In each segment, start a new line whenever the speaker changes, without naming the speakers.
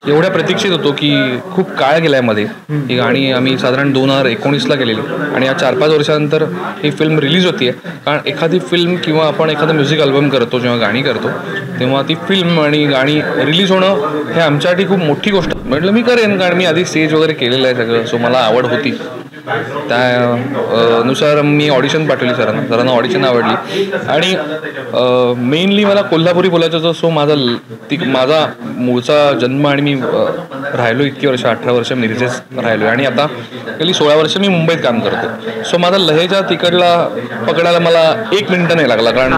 एवढ्या प्रतीक्षित होतो की खूप काळ गेलाय मध्ये. ही गाणी आम्ही साधारण 2019ला केलेली आणि या 4-5 वर्षानंतर ही फिल्म रिलीज होतीये. कारण एखादी फिल्म किंवा आपण एखादा म्युझिक अल्बम करतो, जेव्हा गाणी करतो, तेव्हा ती फिल्म आणि गाणी रिलीज होणं हे आमच्यासाठी खूप मोठी गोष्ट. म्हटलं मी करेन, कारण मी आधी स्टेज वगैरे केलेलं आहे सगळं, सो मला आवड होती. त्यानुसार मी ऑडिशन पाठवली सरांना ऑडिशन आवडली आणि मेनली मला कोल्हापुरी बोलायचं होतं. सो माझा मूळचा जन्म आणि मी राहिलो इतकी वर्ष, 18 वर्ष मिरजेत राहिलो आणि आता गेली 16 वर्ष मी मुंबईत काम करतो. सो माझा लहेजा तिकडला पकडायला मला 1 मिनिट नाही लागला. कारण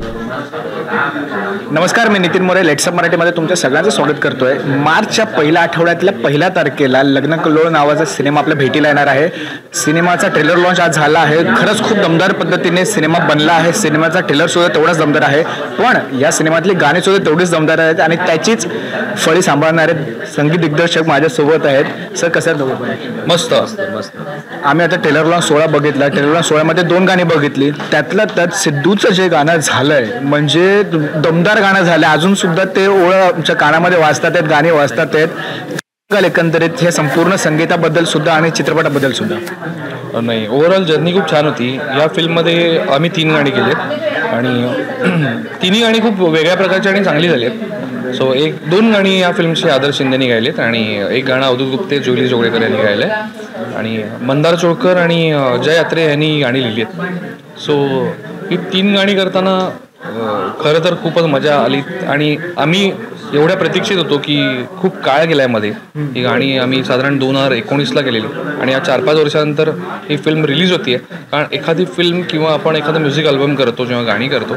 नमस्कार, मी नितीन मोरे लेट्सअप मराठीमध्ये तुमच्या सगळ्यांचं स्वागत करतोय. मार्चच्या पहिल्या आठवड्यातल्या 1 तारखेला लग्नकल्लोळ नावाचा सिनेमा आपल्या भेटीला येणार आहे. सिनेमाचा ट्रेलर लॉन्च आज झाला आहे. खरंच खूप दमदार पद्धतीने सिनेमा बनला आहे. सिनेमाचा ट्रेलर सुद्धा तेवढाच दमदार आहे, पण या सिनेमातली गाणी सुद्धा तेवढीच दमदार आहेत आणि त्याचीच फळी सांभाळणारे संगीत दिग्दर्शक माझ्यासोबत आहेत. सर, कसं आहे?
मस्त.
आम्ही आता ट्रेलर लॉन्च 16 बघितला. ट्रेलर लॉन्च 16 मध्ये 2 गाणी बघितली. त्यातलं त्यात सिद्धूचं जे गाणं झालंय म्हणजे दमदार गाणं झालं. अजून सुद्धा ते ओळ आमच्या कानामध्ये वाजतात आहेत, गाणी वाजतात आहेत. एकंदरीत हे संपूर्ण संगीताबद्दल सुद्धा आणि चित्रपटाबद्दल सुद्धा.
नाही, ओव्हरऑल जर्नी खूप छान होती. या फिल्ममध्ये आम्ही 3 गाणी केलेत आणि तिन्ही गाणी खूप वेगळ्या प्रकारची आणि चांगली झाली आहेत. सो 1-2 गाणी या फिल्मची आदर्श शिंदेनी गायलेत आणि एक गाणं अवधूत गुप्ते, जुली जोगळेकर यांनी गायलं आणि मंदार चोळकर आणि जय यात्रे यांनी गाणी लिहिली आहेत. सो ही 3 गाणी करताना खरं तर खूपच मजा आली आणि आम्ही एवढ्या प्रतीक्षित होतो की खूप काळ गेलाय मध्ये. ही गाणी आम्ही साधारण 2019ला केलेली आणि या 4-5 वर्षानंतर ही फिल्म रिलीज होतीये. कारण एखादी फिल्म किंवा आपण एखादा म्युझिक अल्बम करतो, जेव्हा गाणी करतो,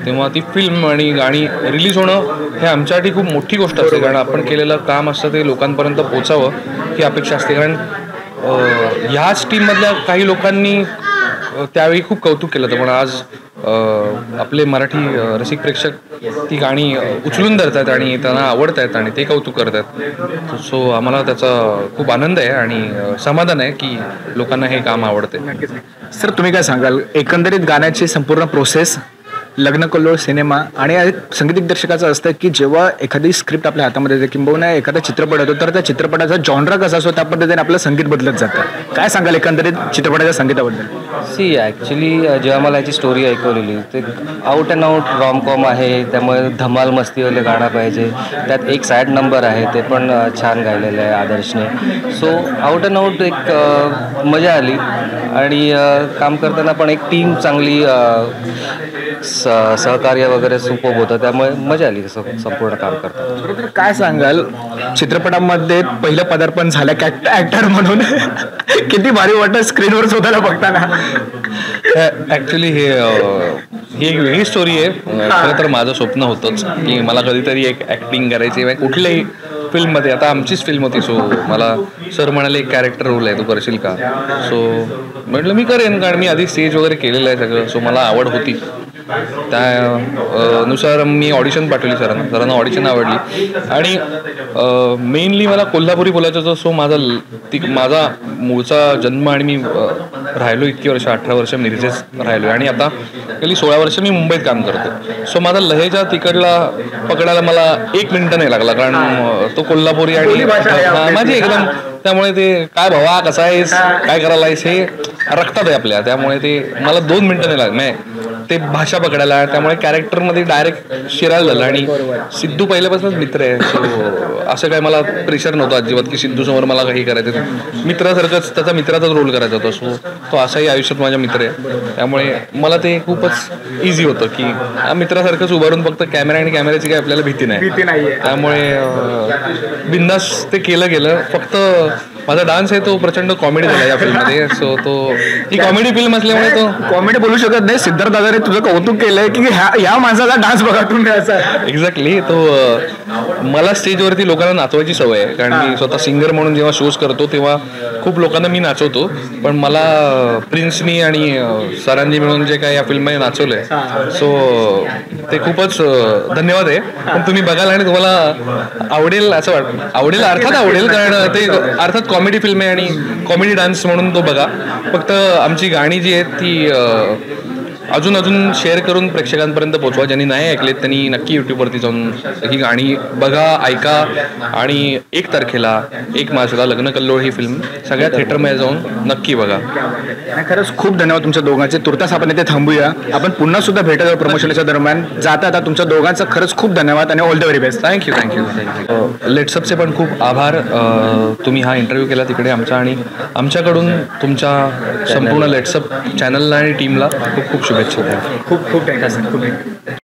तेव्हा ती फिल्म आणि गाणी रिलीज होणं हे आमच्यासाठी खूप मोठी गोष्ट असते. कारण आपण केलेलं काम असतं ते लोकांपर्यंत पोचावं ही अपेक्षा असते. कारण ह्याच टीममधल्या काही लोकांनी त्यावेळी खूप कौतुक केलं होतं, पण आज आपले मराठी रसिक प्रेक्षक ती गाणी उचलून धरतात आणि त्यांना आवडत आहेत आणि ते कौतुक करतात. सो आम्हाला त्याचा खूप आनंद आहे आणि समाधान आहे की लोकांना हे काम आवडते.
सर, तुम्ही काय सांगाल एकंदरीत गाण्याची संपूर्ण प्रोसेस, लग्नकल्लोळ सिनेमा आणि संगीत दिग्दर्शकाचं असतं की जेव्हा एखादी स्क्रिप्ट आपल्या हातामध्ये येते किंबहुना एखादा चित्रपट येतो तर त्या चित्रपटाचा जॉनरा कसा असतो त्या पद्धतीने आपलं संगीत बदलत जातं. काय सांगाल एकंदरीत चित्रपटाच्या संगीताबद्दल?
ॲक्च्युली जेव्हा मला याची स्टोरी ऐकवलेली, ते आउट अँड आउट रॉमकॉम आहे, त्यामुळे धमाल मस्तीवाले गाणं पाहिजे. त्यात एक सॅड नंबर आहे, ते पण छान गायलेलं आहे आदर्शने. सो आउट अँड आउट एक मजा आली आणि काम करताना पण एक टीम चांगली, सहकार्य वगैरे सुपर होतं, त्यामुळे मजा आली संपूर्ण काम करतात.
काय सांगाल चित्रपटामध्ये पहिलं पदार्पण झालं ॲक्टर म्हणून किती भारी वाटतं स्क्रीनवर स्वतःला बघताना?
ॲक्च्युली ही एक वेगळी स्टोरी आहे. खरं तर माझं स्वप्न होतंच की मला कधीतरी एक ॲक्टिंग करायची आहे कुठल्याही फिल्ममध्ये. आता आमचीच फिल्म होती, सो मला सर म्हणाले एक कॅरेक्टर रोल आहे, तू करशील का? सो म्हटलं मी करेन, कारण मी आधी स्टेज वगैरे केलेलं आहे सगळं, सो मला आवड होती. त्यानुसार मी ऑडिशन पाठवली सरांना ऑडिशन आवडली आणि मेनली मला कोल्हापुरी बोलायचं होतं. सो माझा मूळचा जन्म आणि मी राहिलो इतकी वर्ष, 18 वर्ष मिरजेत राहिलो आणि आता गेली 16 वर्ष मी मुंबईत काम करतो. सो माझा लहेजा तिकडला पकडायला मला 1 मिनिट नाही लागला. कारण तो कोल्हापुरी आणि माझी एकदम, त्यामुळे ते काय भावा कसा आहेस, काय करायला आहेस, हे रक्तात आहे आपल्या. त्यामुळे ते मला 2 मिनिटं नाही लागले ते भाषा पकडायला. त्यामुळे कॅरेक्टरमध्ये डायरेक्ट शिरायला झालं आणि सिद्धू पहिल्यापासूनच मित्र आहे. सो असं काय मला प्रेशर नव्हतं अजिबात की सिद्धूसमोर मला काही करायचं. मित्रासारखंच त्याचा मित्राचाच रोल करायचा होता. सो तो असाही आयुष्यात माझ्या मित्र आहे, त्यामुळे मला ते खूपच इझी होतं की मित्रासारखंच उभारून फक्त कॅमेरा आणि कॅमेऱ्याची काही आपल्याला भीती नाही. त्यामुळे बिंदास ते केलं गेलं. फक्त माझा डान्स आहे तो प्रचंड कॉमेडी झाला या फिल्ममध्ये. सो ही कॉमेडी फिल्म असल्यामुळे तो
कॉमेडी बोलू शकत नाही. सिद्धार्थ दादाने तुझं कौतुक केलंय की ह्या माणसाचा डान्स बघा तुम्ही असा.
एक्झॅक्टली. तो मला स्टेजवरती लोकांना नाचवायची सवय आहे, कारण मी स्वतः सिंगर म्हणून जेव्हा शोज करतो तेव्हा खूप लोकांना मी नाचवतो. पण मला प्रिन्सनी आणि सरांनी मिळून जे काय या फिल्ममध्ये नाचवलंय, सो ते खूपच धन्यवाद आहे. पण तुम्ही बघाल आणि तुम्हाला आवडेल असं वाटतं. अर्थात आवडेल, कारण ते अर्थात कॉमेडी फिल्म आहे आणि कॉमेडी डान्स म्हणून तो बघा. फक्त आमची गाणी जी आहेत ती अजून शेअर करून प्रेक्षकांपर्यंत पोहोचवा. ज्यांनी नाही ऐकलेत त्यांनी नक्की यूट्यूबवरती जाऊन ही गाणी बघा, ऐका. आणि 1 तारखेला 1 मार्चला लग्न कल्लोळ ही फिल्म सगळ्या थिएटरमध्ये जाऊन नक्की बघा.
आणि खरंच खूप धन्यवाद तुमच्या दोघांचे. तुर्तास आपण इथे थांबूया, आपण पुन्हा सुद्धा भेटत प्रमोशनच्या दरम्यान. जाता तुमच्या दोघांचं खरंच खूप धन्यवाद आणि all the very best.
Thank you. लेट्सअपचे पण खूप आभार. तुम्ही हा इंटरव्ह्यू केला तिकडे आमचा, आणि आमच्याकडून तुमच्या संपूर्ण लेट्सअप चॅनलला आणि टीमला खूप खूप शुभेच्छा.
खूप थँक्यू.